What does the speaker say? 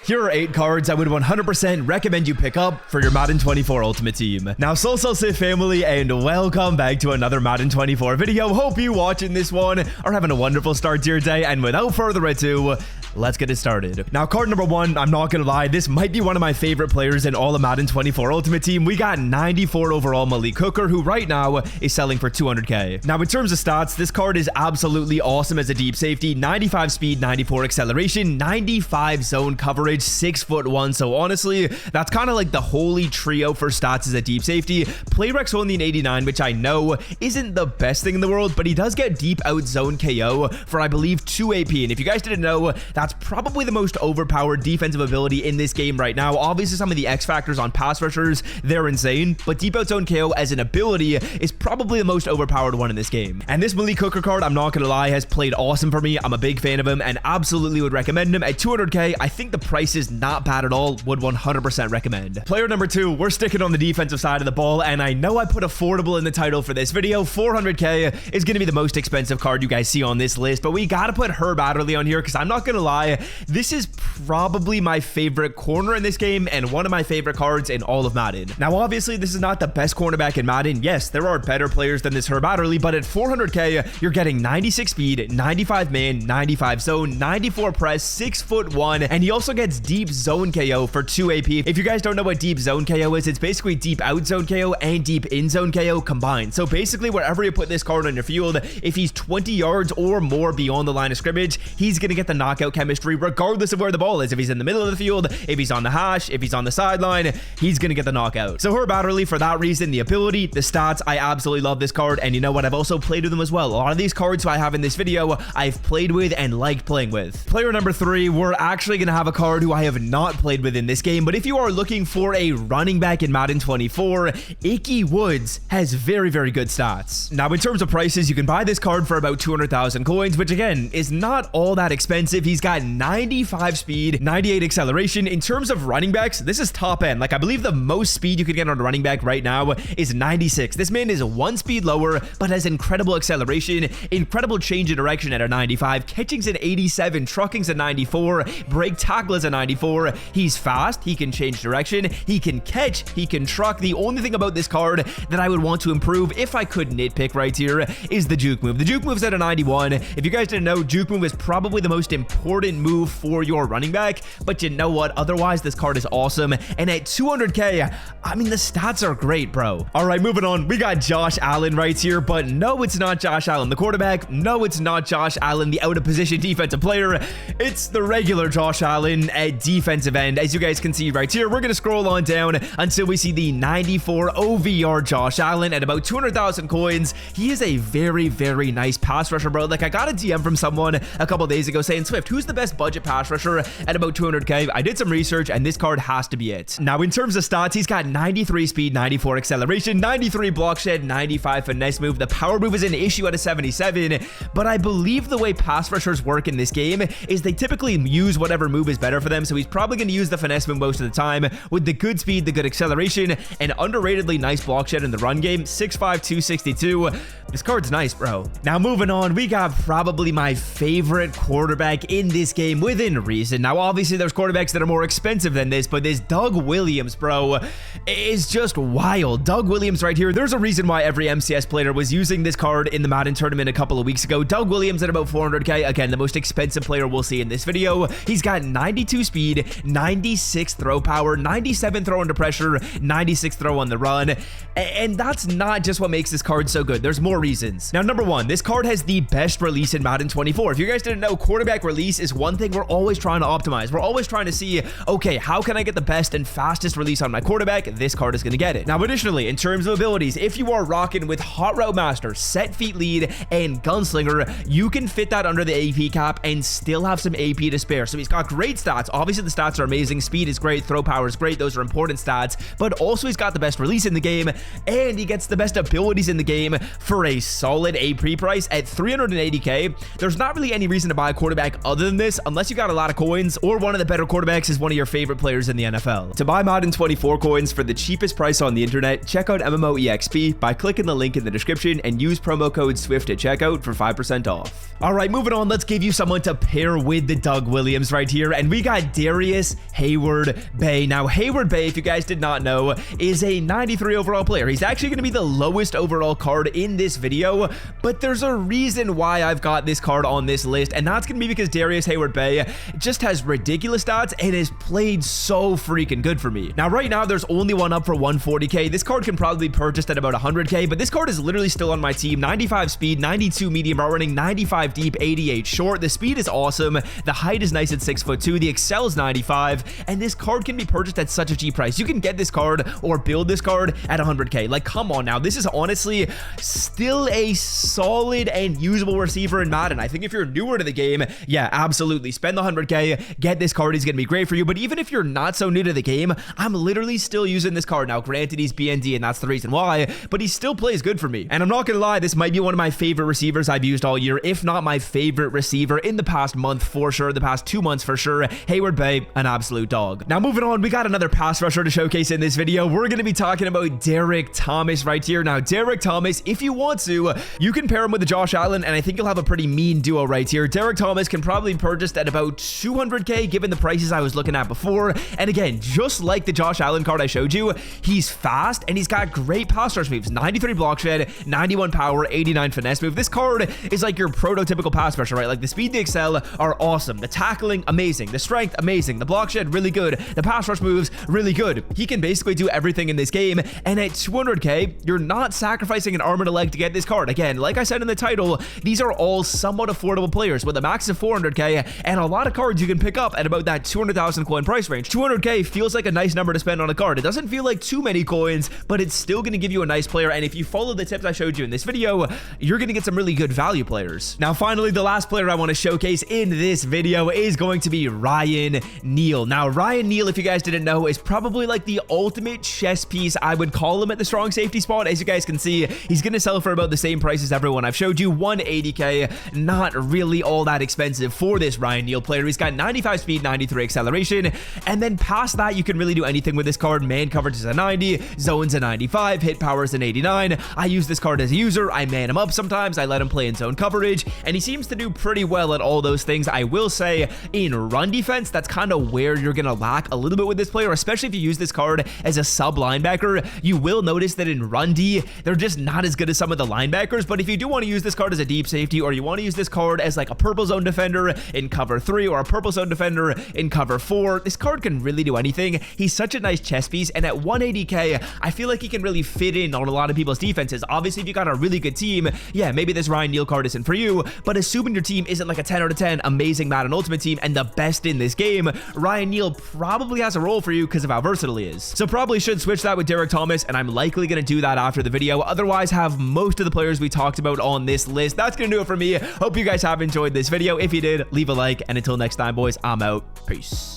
Here are 8 cards I would 100% recommend you pick up for your Madden 24 Ultimate Team. Now, Sif family, and welcome back to another Madden 24 video. Hope you watching this one are having a wonderful start to your day, and without further ado, let's get it started. Now, card number 1, I'm not gonna lie, this might be one of my favorite players in all of Madden 24 Ultimate Team. We got 94 overall Malik Hooker, who right now is selling for 200k. Now, in terms of stats, this card is absolutely awesome as a deep safety. 95 speed, 94 acceleration, 95 zone coverage, 6'1". So honestly, that's kind of like the holy trio for stats as a deep safety. Play Rex only an 89, which I know isn't the best thing in the world, but he does get deep out zone KO for, I believe, 2 AP. And if you guys didn't know, that's probably the most overpowered defensive ability in this game right now. Obviously, some of the X factors on pass rushers, they're insane, but deep out zone KO as an ability is probably the most overpowered one in this game. And this Malik Hooker card, I'm not gonna lie, has played awesome for me. I'm a big fan of him and absolutely would recommend him at 200k. I think the price is not bad at all. Would 100% recommend. Player number 2, we're sticking on the defensive side of the ball, and I know I put affordable in the title for this video. 400k is going to be the most expensive card you guys see on this list, but we got to put Herb Adderley on here because I'm not going to lie, this is probably my favorite corner in this game and one of my favorite cards in all of Madden. Now, obviously, this is not the best cornerback in Madden. Yes, there are better players than this Herb Adderley, but at 400k, you're getting 96 speed, 95 man, 95 zone, 94 press, 6'1", and he also gets deep zone KO for 2 AP. If you guys don't know what deep zone KO is, it's basically deep out zone KO and deep in zone KO combined. So basically, wherever you put this card on your field, if he's 20 yards or more beyond the line of scrimmage, he's going to get the knockout chemistry regardless of where the ball is. If he's in the middle of the field, if he's on the hash, if he's on the sideline, he's going to get the knockout. So Herb Adderley, for that reason, the ability, the stats, I absolutely love this card. And you know what? I've also played with them as well. A lot of these cards who I have in this video, I've played with and liked playing with. Player number 3, we're actually going to have a card who I have not played with in this game, but if you are looking for a running back in Madden 24, Icky Woods has very, very good stats. Now, in terms of prices, you can buy this card for about 200,000 coins, which again is not all that expensive. He's got 95 speed, 98 acceleration. In terms of running backs, this is top end. Like, I believe the most speed you could get on a running back right now is 96. This man is 1 speed lower, but has incredible acceleration, incredible change of direction at a 95, catching's an 87, trucking's a 94, break tackle is a 94. He's fast, he can change direction, he can catch, he can truck. The only thing about this card that I would want to improve, if I could nitpick right here, is the juke move. The juke move's at a 91. If you guys didn't know, juke move is probably the most important move for your running back, but you know what? Otherwise, this card is awesome. And at 200k, I mean, the stats are great, bro. All right, moving on. We got Josh Allen right here, but no, it's not Josh Allen, the quarterback. No, it's not Josh Allen, the out of position defensive player. It's the regular Josh Allen at defensive end. As you guys can see right here, we're going to scroll on down until we see the 94 OVR Josh Allen at about 200,000 coins. He is a very, very nice pass rusher, bro. Like, I got a DM from someone a couple days ago saying, Swift, who's the best budget pass rusher at about 200k? I did some research, and this card has to be it. Now, in terms of stats, he's got 93 speed, 94 acceleration, 93 block shed, 95 finesse move. The power move is an issue at a 77, but I believe the way pass rushers work in this game is they typically use whatever move is better for them, so he's probably going to use the finesse move most of the time with the good speed, the good acceleration, and underratedly nice block shed in the run game. 6'5", 262. This card's nice, bro. Now, moving on, we got probably my favorite quarterback in this game within reason. Now, obviously, there's quarterbacks that are more expensive than this, but this Doug Williams, bro, is just wild. Doug Williams right here. There's a reason why every MCS player was using this card in the Madden tournament a couple of weeks ago. Doug Williams at about 400k. Again, the most expensive player we'll see in this video. He's got 92 speed, 96 throw power, 97 throw under pressure, 96 throw on the run. And that's not just what makes this card so good. There's more reasons. Now, number 1, this card has the best release in Madden 24. If you guys didn't know, quarterback release is one thing we're always trying to optimize. We're always trying to see, okay, how can I get the best and fastest release on my quarterback? This card is going to get it. Now, additionally, in terms of abilities, if you are rocking with Hot Route Master, Set Feet Lead, and Gunslinger, you can fit that under the AP cap and still have some AP to spare. So he's got great stats. Obviously, the stats are amazing. Speed is great. Throw power is great. Those are important stats. But also, he's got the best release in the game, and he gets the best abilities in the game for a solid AP price at 380k. There's not really any reason to buy a quarterback other than than this unless you got a lot of coins or one of the better quarterbacks is one of your favorite players in the NFL. To buy Madden 24 coins for the cheapest price on the internet, check out MMOEXP by clicking the link in the description and use promo code SWIFT at checkout for 5% off. Alright, moving on, let's give you someone to pair with the Doug Williams right here, and we got Darius Hayward-Bay. Now, Hayward-Bay, if you guys did not know, is a 93 overall player. He's actually going to be the lowest overall card in this video, but there's a reason why I've got this card on this list, and that's going to be because Darius Hayward-Bay just has ridiculous stats and has played so freaking good for me. Now, right now, there's only one up for 140k. This card can probably be purchased at about 100k, but this card is literally still on my team. 95 speed, 92 medium route running, 95 deep, 88 short. The speed is awesome. The height is nice at 6'2". The excel is 95, and this card can be purchased at such a cheap price. You can get this card or build this card at 100k. Like, come on now. This is honestly still a solid and usable receiver in Madden. I think if you're newer to the game, yeah, absolutely. Spend the 100k, get this card. He's going to be great for you. But even if you're not so new to the game, I'm literally still using this card. Now, granted, he's BND, and that's the reason why, but he still plays good for me. And I'm not going to lie, this might be one of my favorite receivers I've used all year, if not my favorite receiver in the past month for sure, the past 2 months for sure. Hayward-Bay, an absolute dog. Now, moving on, we got another pass rusher to showcase in this video. We're going to be talking about Derek Thomas right here. Now, Derek Thomas, if you want to, you can pair him with Josh Allen, and I think you'll have a pretty mean duo right here. Derek Thomas can probably be purchased at about 200k given the prices I was looking at before. And again, just like the Josh Allen card I showed you, he's fast and he's got great pass rush moves. 93 block shed, 91 power, 89 finesse move. This card is like your prototypical pass rusher, right? Like the speed, the excel are awesome. The tackling, amazing. The strength, amazing. The block shed, really good. The pass rush moves, really good. He can basically do everything in this game. And at 200k, you're not sacrificing an arm and a leg to get this card. Again, like I said in the title, these are all somewhat affordable players with a max of 400k and a lot of cards you can pick up at about that 200,000 coin price range. 200k feels like a nice number to spend on a card. It doesn't feel like too many coins, but it's still going to give you a nice player. And if you follow the tips I showed you in this video, you're going to get some really good value players. Now, finally, the last player I want to showcase in this video is going to be Ryan Neal. Now, Ryan Neal, if you guys didn't know, is probably like the ultimate chess piece. I would call him at the strong safety spot. As you guys can see, he's going to sell for about the same price as everyone I've showed you, 180k. Not really all that expensive for this Ryan Neal player. He's got 95 speed, 93 acceleration, and then past that, you can really do anything with this card. Man coverage is a 90, zones a 95, hit power is an 89. I use this card as a user. I man him up sometimes. I let him play in zone coverage, and he seems to do pretty well at all those things. I will say in run defense, that's kind of where you're going to lack a little bit with this player, especially if you use this card as a sub linebacker. You will notice that in run D, they're just not as good as some of the linebackers, but if you do want to use this card as a deep safety, or you want to use this card as like a purple zone defender in cover 3 or a purple zone defender in cover 4, this card can really do anything. He's such a nice chess piece, and at 180k, I feel like he can really fit in on a lot of people's defenses. Obviously, if you got a really good team, yeah, maybe this Ryan Neal card isn't for you, but assuming your team isn't like a 10 out of 10 amazing Madden Ultimate team and the best in this game, Ryan Neal probably has a role for you because of how versatile he is. So probably should switch that with Derek Thomas, and I'm likely going to do that after the video. Otherwise, have most of the players we talked about on this list. That's going to do it for me. Hope you guys have enjoyed this video. If you did, leave a like, and until next time, boys, I'm out. Peace.